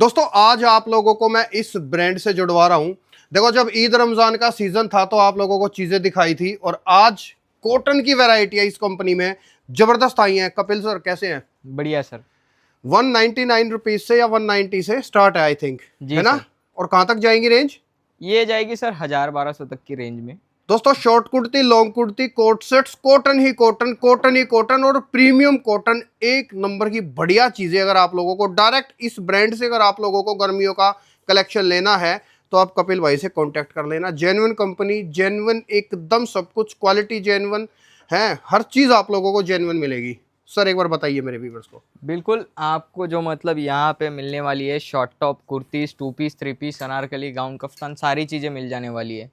दोस्तों आज आप लोगों को मैं इस ब्रांड से जुड़वा रहा हूं। देखो, जब ईद रमजान का सीजन था तो आप लोगों को चीजें दिखाई थी और आज कॉटन की वैरायटी है इस कंपनी में, जबरदस्त आई है। कपिल सर कैसे हैं? बढ़िया सर। 199 रुपीज से या 190 से स्टार्ट है आई थिंक, है जी ना? सर। और कहां तक जाएंगी रेंज? ये जाएगी सर 1000-1200 तक की रेंज में। दोस्तों short kurti, long kurti, coat sets, cotton ही कॉटन, कॉटन ही कॉटन और प्रीमियम कॉटन, एक नंबर की बढ़िया चीजें। अगर आप लोगों को डायरेक्ट इस ब्रांड से अगर आप लोगों को गर्मियों का कलेक्शन लेना है तो आप कपिल भाई से कांटेक्ट कर लेना। जेन्युइन कंपनी, जेन्युइन एकदम सब कुछ, क्वालिटी जेन्युइन है, हर चीज आप लोगों को जेन्युइन मिलेगी। सर एक बार बताइए मेरे व्यूअर्स को। बिल्कुल, आपको जो मतलब यहाँ पे मिलने वाली है short top, kurtis, 2 piece, 3 piece, anarkali, gown, kaftan, सारी चीज़ें मिल जाने वाली है।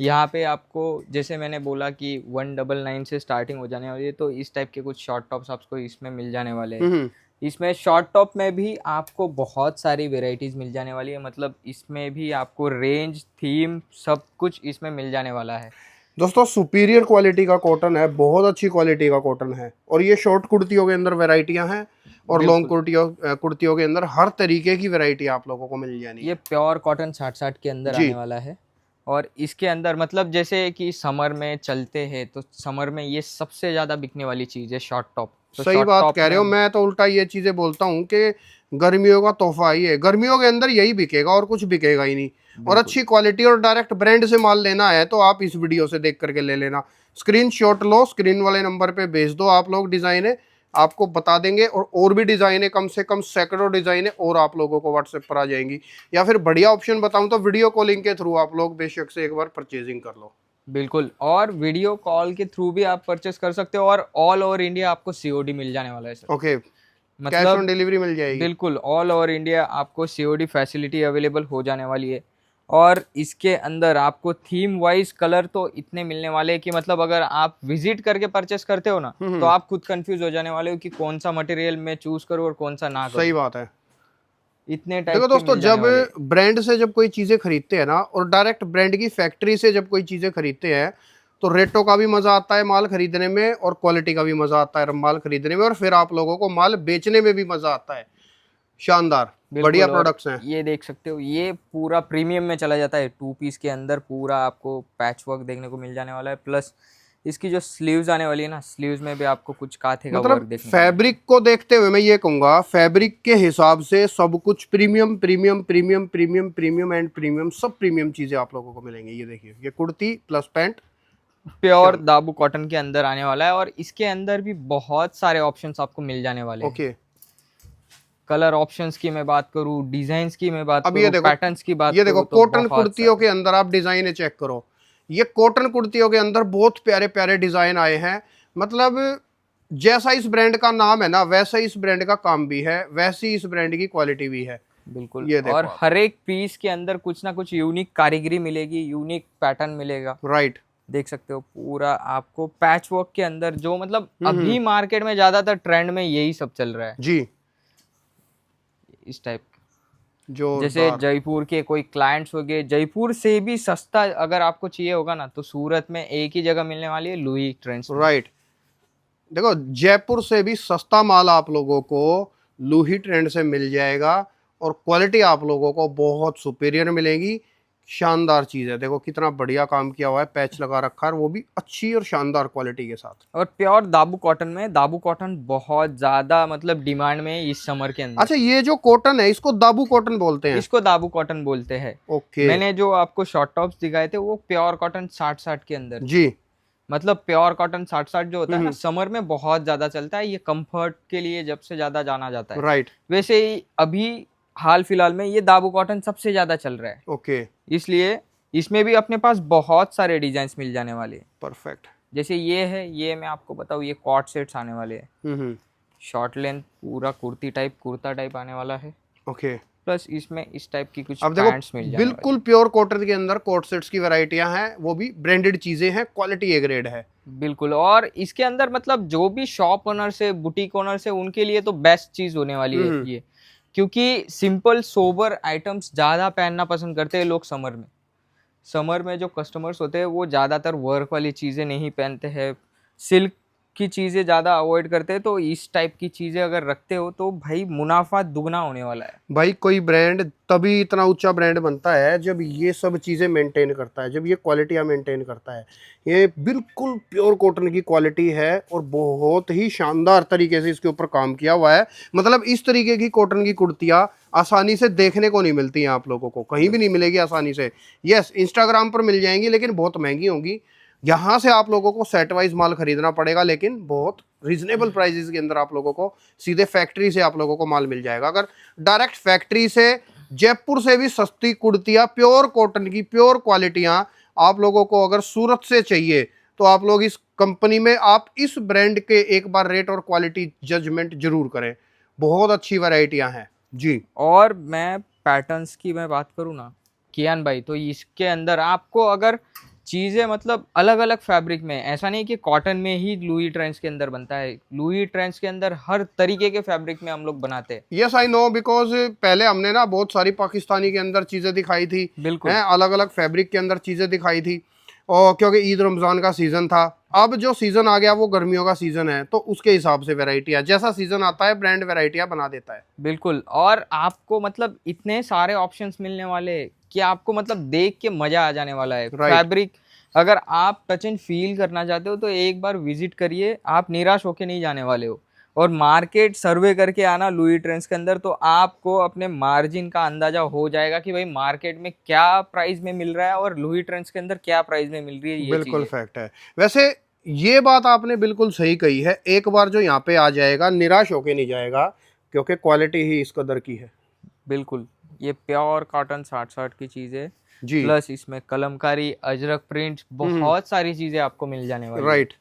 यहाँ पे आपको जैसे मैंने बोला कि 199 से स्टार्टिंग हो जाने वाली है, तो इस टाइप के कुछ शॉर्ट टॉप्स आपको इसमें मिल जाने वाले हैं। हम्म। इसमें शॉर्ट टॉप में भी आपको बहुत सारी वेराइटीज़ मिल जाने वाली है, मतलब इसमें भी आपको रेंज, थीम, सब कुछ इसमें मिल जाने वाला है। दोस्तों सुपीरियर क्वालिटी का कॉटन है, बहुत अच्छी क्वालिटी का कॉटन है। और ये शॉर्ट कुर्तियों के अंदर वैरायटियां हैं और लॉन्ग बिल्कुल, कुर्तियों के अंदर हर तरीके की वैरायटी आप लोगों को मिल जानी ये है। प्योर कॉटन 60-60 के अंदर जी, आने वाला है। और इसके अंदर मतलब जैसे कि समर में चलते हैं, तो समर में ये सबसे ज़्यादा बिकने वाली चीज़ है शॉर्ट टॉप। तो सही शॉर्ट बात टॉप कह रहे हो। में मैं तो उल्टा ये चीजें बोलता हूँ कि गर्मियों का तोहफा ही है, गर्मियों के अंदर यही बिकेगा और कुछ बिकेगा ही नहीं। और बिल्कुल, अच्छी क्वालिटी और डायरेक्ट ब्रांड से माल लेना है तो आप इस वीडियो से देख करके ले लेना। स्क्रीनशॉट लो, स्क्रीन वाले नंबर पे भेज दो आप लोग, डिजाइन है आपको बता देंगे। और भी डिजाइन है, कम से कम सैकड़ों डिजाइन है और आप लोगों को व्हाट्सएप पर आ जाएंगी। या फिर बढ़िया ऑप्शन बताऊं तो वीडियो कॉलिंग के थ्रू आप लोग बेशक से एक बार परचेजिंग कर लो। बिल्कुल। और वीडियो कॉल के थ्रू भी आप परचेस कर सकते हो, और ऑल ओवर इंडिया आपको सीओडी मिल जाने वाला है सर। ओके, कैश ऑन मतलब डिलीवरी मिल जाएगी। बिल्कुल ऑल ओवर इंडिया आपको सीओडी फैसिलिटी अवेलेबल हो जाने वाली है। और इसके अंदर आपको थीम वाइज कलर तो इतने मिलने वाले हैं कि मतलब अगर आप विजिट करके परचेस करते हो ना, तो हम्म। आप खुद कंफ्यूज हो जाने वाले हो कि कौन सा मटेरियल मैं चूज करूँ और कौन सा ना सही करूँ। बात है। इतने देखो टाइप के दोस्तों, मिल जाने जब वाले हैं। ब्रांड से जब कोई चीजें खरीदते हैं ना और डायरेक्ट ब्रांड की फैक्ट्री से जब कोई चीजें खरीदते हैं तो रेटों का भी मजा आता है माल खरीदने में और क्वालिटी का भी मजा आता है माल खरीदने में, और फिर आप लोगों को माल बेचने में भी मजा आता है। शानदार, बढ़िया बिल्कुल। और प्रोडक्ट्स हैं। ये देख सकते हो, ये पूरा प्रीमियम में चला जाता है। 2 पीस के अंदर पूरा आपको पैच वर्क देखने को मिल जाने वाला है। प्लस इसकी जो स्लीव्स आने वाली है ना, स्लीव्स में भी आपको कुछ कांथे का मतलब वर्क देखने को मिलेगा। फैब्रिक को देखते हुए मैं ये कहूंगा, फैब्रिक के हिसाब से सब कुछ premium premium premium premium premium and premium, सब प्रीमियम चीजें आप लोगों को मिलेंगी। ये देखिए, ये कुर्ती प्लस पैंट। प्योर शान, दाबू कॉटन के अंदर आने वाला है, और इसके अंदर भी बहुत सारे ऑप्शंस आपको मिल जाने वाले हैं। ओके। कलर ऑप्शंस की मैं बात करूँ, डिजाइन्स की मैं बात अब ये करूँ, देखो, पैटर्न्स की बात ये देखो करूँ, तो कॉटन बहुत कुर्तियों सारे। के अंदर आप डिजाइन चेक करो। ये कॉटन कुर्तियों के अंदर बहुत प्यारे प्यारे डिजाइन आए हैं। मतलब जैसा इस ब्रांड का नाम है ना, वैसा ही इस ब्रांड का काम भी है, वैसी इस ब्रांड की क्वालिटी भी है। बिल्कुल। ये देखो और आप। हर एक पीस के अंदर कुछ ना कुछ यूनिक कारीगरी मिलेगी, यूनिक पैटर्न मिलेगा। राइट। देख सकते हो पूरा आपको पैच वर्क के अंदर, जो मतलब हम्म। अभी मार्केट में ज्यादातर ट्रेंड में यही सब चल रहा है, जी। इस टाइप। जैसे जोरदार। जयपुर के कोई क्लाइंट्स हो गए, जयपुर से भी सस्ता अगर आपको चाहिए होगा ना, तो सूरत में एक ही जगह मिलने वाली है, लुई ट्रेंड्स में। राइट। देखो जयपुर से भी सस्ता माल आप लोगों को लूही ट्रेंड से मिल जाएगा और क्वालिटी आप लोगों को बहुत सुपीरियर मिलेगी। शानदार चीज है, देखो कितना बढ़िया काम किया हुआ है, पैच लगा रखा है, वो भी अच्छी और शानदार क्वालिटी के साथ। और प्योर दाबू कॉटन में, दाबू कॉटन बहुत ज्यादा मतलब डिमांड में है इस समर के अंदर। अच्छा, ये जो कॉटन है इसको दाबू कॉटन बोलते हैं? इसको दाबू कॉटन बोलते हैं। ओके। मैंने जो आपको शॉर्ट टॉप्स दिखाए थे वो प्योर कॉटन 60-60 के अंदर थे। जी। मतलब प्योर कॉटन 60-60 जो होता है ना, हम्म। समर में बहुत ज्यादा चलता है, ये कंफर्ट के लिए जब से ज्यादा जाना जाता है। राइट। वैसे ही अभी हाल फिलहाल में ये दाबू कॉटन सबसे ज्यादा चल रहा है, ओके। इसलिए इसमें भी अपने पास बहुत सारे डिजाइन मिल जाने वाले हैं। परफेक्ट। जैसे ये है, ये मैं आपको बताऊँ, ये कॉट सेट्स आने वाले हैं। हम्म। शॉर्ट लेंथ पूरा कुर्ती टाइप, कुर्ता टाइप आने वाला है। ओके। प्लस इसमें इस टाइप की कुछ अब देखो, पैंट्स मिल जाने वाली बिल्कुल प्योर कॉटन के अंदर कोट सेट्स की वैरायटियां हैं, वो भी ब्रांडेड चीजें हैं, क्वालिटी ए ग्रेड है। है। बिल्कुल। और इसके अंदर मतलब जो भी शॉप ओनर्स है, बुटीक ओनर्स है, उनके लिए तो बेस्ट चीज होने वाली है हम्म। ये। क्योंकि सिंपल सोबर आइटम्स ज़्यादा पहनना पसंद करते हैं लोग समर में। समर में जो कस्टमर्स होते हैं वो ज़्यादातर वर्क वाली चीज़ें नहीं पहनते हैं। सिल्क की चीजें ज्यादा अवॉइड करते हैं, तो इस टाइप की चीजें अगर रखते हो तो भाई मुनाफा दुगना होने वाला है। भाई कोई ब्रांड तभी इतना ऊंचा ब्रांड बनता है जब ये सब चीज़ें मेंटेन करता है, जब ये क्वालिटियाँ मेंटेन करता है। ये बिल्कुल प्योर कॉटन की क्वालिटी है और बहुत ही शानदार तरीके से इसके ऊपर काम किया हुआ है। मतलब इस तरीके की कॉटन की कुर्तियाँ आसानी से देखने को नहीं मिलती हैं, आप लोगों को कहीं भी नहीं मिलेगी आसानी से। यस, इंस्टाग्राम पर मिल जाएंगी लेकिन बहुत महंगी होंगी। यहाँ से आप लोगों को सेट वाइज माल खरीदना पड़ेगा, लेकिन बहुत रीजनेबल प्राइसेस के अंदर आप लोगों को सीधे फैक्ट्री से आप लोगों को माल मिल जाएगा। अगर डायरेक्ट फैक्ट्री से जयपुर से भी सस्ती कुर्तियाँ प्योर कॉटन की प्योर क्वालिटियाँ आप लोगों को अगर सूरत से चाहिए तो आप लोग इस कंपनी में आप इस ब्रांड के एक बार रेट और क्वालिटी जजमेंट जरूर करें। बहुत अच्छी वैरायटियाँ हैं जी। और मैं पैटर्न्स की मैं बात करूँ ना कियान भाई, तो इसके अंदर आपको अगर चीज़ें मतलब अलग अलग फैब्रिक में, ऐसा नहीं कि कॉटन में ही लुई ट्रेंड्स के अंदर बनता है, लुई ट्रेंड्स के अंदर हर तरीके के फैब्रिक में हम लोग बनाते हैं। यस आई नो, बिकॉज पहले हमने ना बहुत सारी पाकिस्तानी के अंदर चीज़ें दिखाई थी, बिल्कुल हैं अलग अलग फैब्रिक के अंदर चीज़ें दिखाई थी, और क्योंकि ईद रमज़ान का सीज़न था। अब जो सीज़न आ गया वो गर्मियों का सीज़न है, तो उसके हिसाब से वैरायटियाँ, जैसा सीज़न आता है ब्रांड वैरायटियाँ बना देता है। बिल्कुल। और आपको मतलब इतने सारे ऑप्शंस मिलने वाले हैं कि आपको मतलब देख के मजा आ जाने वाला है। Right. फैब्रिक अगर आप टच एंड फील करना चाहते हो तो एक बार विजिट करिए, आप निराश होके नहीं जाने वाले हो। और मार्केट सर्वे करके आना लुई ट्रेंड्स के अंदर, तो आपको अपने मार्जिन का अंदाजा हो जाएगा कि भाई मार्केट में क्या प्राइस में मिल रहा है और लुई ट्रेंड्स के अंदर क्या प्राइस में मिल रही है। ये बिल्कुल चीजें फैक्ट है। वैसे ये बात आपने बिल्कुल सही कही है, एक बार जो यहाँ पे आ जाएगा निराश होके नहीं जाएगा, क्योंकि क्वालिटी ही इस कदर की है बिल्कुल। ये प्योर कॉटन 60-60 की चीज है, जी। प्लस इसमें कलमकारी, अजरक प्रिंट, बहुत सारी चीजें आपको मिल जाने वाली है। राइट।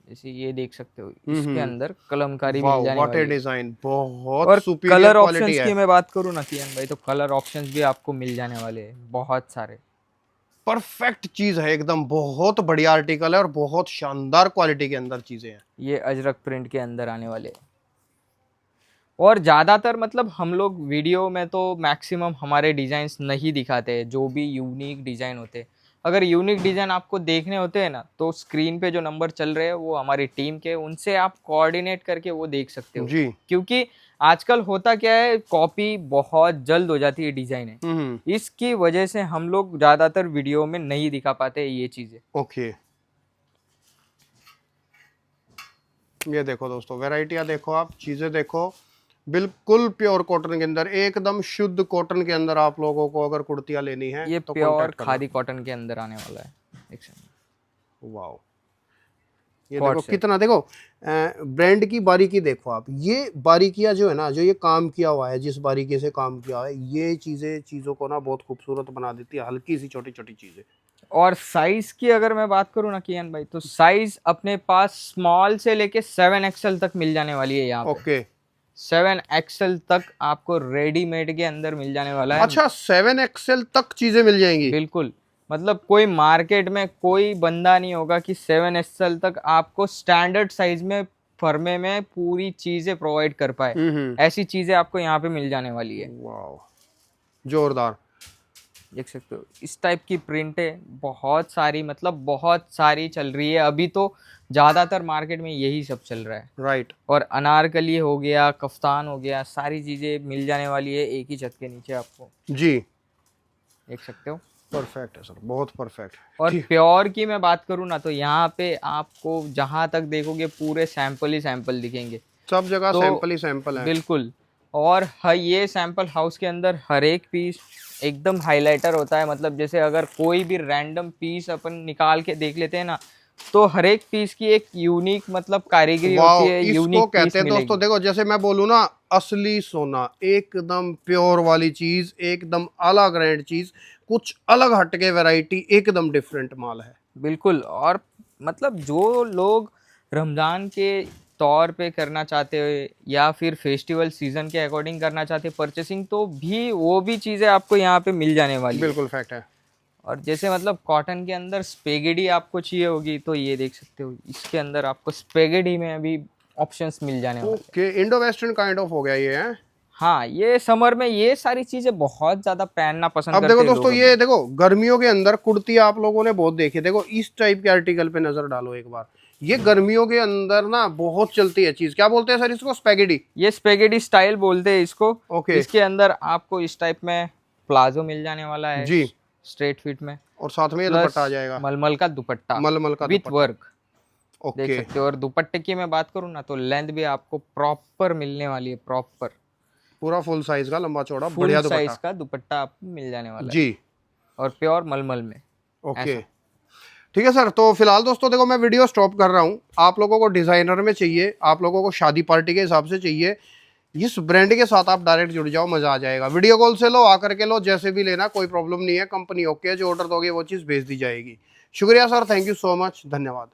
जैसे ये देख सकते हो, इसके अंदर कलमकारी वाह मिल जाने व्हाट ए वाली है। डिजाइन, बहुत और सुपीरियर कलर क्वालिटी ऑप्शंस है। की मैं बात करूँ ना कियान भाई, तो कलर ऑप्शंस भी आपको मिल जाने वाले हैं बहुत सारे। परफेक्ट चीज है एकदम, बहुत बढ़िया आर्टिकल है और बहुत शानदार क्वालिटी के अंदर चीजें हैं। ये अजरक प्रिंट के अंदर आने वाले हैं। और ज़्यादातर मतलब हम लोग वीडियो में तो मैक्सिमम हमारे डिज़ाइंस नहीं दिखाते हैं, जो भी यूनिक डिज़ाइन होते हैं। अगर यूनिक डिज़ाइन आपको देखने होते हैं ना, तो स्क्रीन पे जो नंबर चल रहे हैं वो हमारी टीम के, उनसे आप कोऑर्डिनेट करके वो देख सकते हो। जी। क्योंकि आजकल होता क्या है, कॉपी बहुत जल्द हो जाती है डिज़ाइन है, इसकी वजह से हम लोग ज़्यादातर वीडियो में नहीं दिखा पाते ये चीज़ें। ओके, ये देखो दोस्तों, वैरायटियां देखो, आप चीजें देखो, बिल्कुल प्योर कॉटन के अंदर, एकदम शुद्ध कॉटन के अंदर आप लोगों को अगर कुर्तियां लेनी है ये तो प्योर कॉन्टैक्ट करना। खादी कॉटन के अंदर आने वाला है। देख सकते हैं। वाओ, ये Quad देखो set। कितना, देखो ब्रांड की बारीकी देखो आप, ये बारीकियां जो है ना, जो ये काम किया हुआ है, जिस बारीकी से काम किया हुआ है, ये चीज़ों को ना बहुत खूबसूरत बना देती है, हल्की सी छोटी छोटी चीज़ें। और साइज की अगर मैं बात करूँ ना कियान भाई, तो साइज अपने पास स्मॉल से लेके 7XL तक मिल जाने वाली है यहाँ पे। ओके, 7XL तक आपको रेडीमेड के अंदर मिल जाने वाला है। अच्छा 7XL तक चीज़ें मिल जाएंगी। बिल्कुल। मतलब कोई मार्केट में कोई बंदा नहीं होगा कि 7XL तक आपको स्टैंडर्ड साइज में फर्मे में पूरी चीजें प्रोवाइड कर पाए। ऐसी चीजें आपको यहाँ पे मिल जाने वाली है। वाओ, जोरदार। देख सकते हो इस टाइप की प्रिंटें बहुत सारी, मतलब बहुत सारी चल रही है अभी तो। ज़्यादातर मार्केट में यही सब चल रहा है। राइट। और अनारकली हो गया, कफ्तान हो गया, सारी चीज़ें मिल जाने वाली है एक ही छत के नीचे आपको। जी, देख सकते हो। परफेक्ट है सर, बहुत परफेक्ट। और प्योर की मैं बात करूँ ना, तो यहाँ पे आपको जहाँ तक देखोगे पूरे सैंपल ही सैंपल दिखेंगे। सब जगह तो सैंपल ही सैंपल है। बिल्कुल। और ये सैंपल हाउस के अंदर हर एक पीस एकदम हाइलाइटर होता है। मतलब जैसे अगर कोई भी रैंडम पीस अपन निकाल के देख लेते हैं ना, तो हर एक पीस की एक यूनिक मतलब कारीगरी होती है, इसको यूनिक पीस कहते हैं मिलेगी। दोस्तों, देखो जैसे मैं बोलूँ ना, असली सोना, एकदम प्योर वाली चीज, एकदम अलग ग्रेड चीज, कुछ अलग हटके वैरायटी, एकदम डिफरेंट माल है। बिल्कुल। और मतलब जो लोग रमज़ान के तौर पे करना चाहते हो या फिर फेस्टिवल सीजन के अकॉर्डिंग करना चाहते परचेसिंग, तो भी वो भी चीज़ें आपको यहाँ पे मिल जाने वाली है। बिल्कुल फैक्ट है। और जैसे मतलब कॉटन के अंदर स्पेगेडी आपको चाहिए होगी, तो ये देख सकते हो इसके अंदर आपको स्पेगेडी में अभी ऑप्शंस मिल जाने वाले। Okay, Indo western kind of हो गया ये है। हाँ, ये समर में ये सारी चीजें बहुत ज्यादा पहनना पसंद अब करते देखो हैं दोस्तों, लोग। ये देखो गर्मियों के अंदर कुर्ती आप लोगों ने बहुत देखी, देखो इस टाइप के आर्टिकल पे नजर डालो एक बार, ये गर्मियों के अंदर ना बहुत चलती है चीज, क्या बोलते हैं सर इसको? स्पैगेटी। ये स्पेगेटी स्टाइल बोलते हैं इसको। ओके। इसके अंदर आपको इस टाइप में प्लाजो मिल जाने वाला है जी। स्ट्रेट फिट में, और साथ में ये प्लस दुपट्टा आ जाएगा, मलमल का दुपट्टा, मलमल का विथ दुपट्टा। वर्क देख ओके। सकते हो। और दुपट्टे की मैं बात करूँ ना तो लेंथ भी आपको प्रॉपर मिलने वाली है, प्रॉपर पूरा फुल साइज का लंबा चौड़ा फुल बढ़िया साइज दुपट्टा। का दुपट्टा आपको मिल जाने वाला है, जी। और प्योर मलमल में। ओके ऐसा। ठीक है सर। तो फिलहाल दोस्तों देखो मैं वीडियो स्टॉप कर रहा हूँ। आप लोगों को डिजाइनर में चाहिए, आप लोगों को शादी पार्टी के हिसाब से चाहिए, इस ब्रांड के साथ आप डायरेक्ट जुड़ जाओ, मजा आ जाएगा। वीडियो कॉल से लो, आकर के लो, जैसे भी लेना कोई प्रॉब्लम नहीं है, कंपनी ओके है, जो ऑर्डर दोगे वो चीज़ भेज दी जाएगी। शुक्रिया sir, thank you so much, धन्यवाद।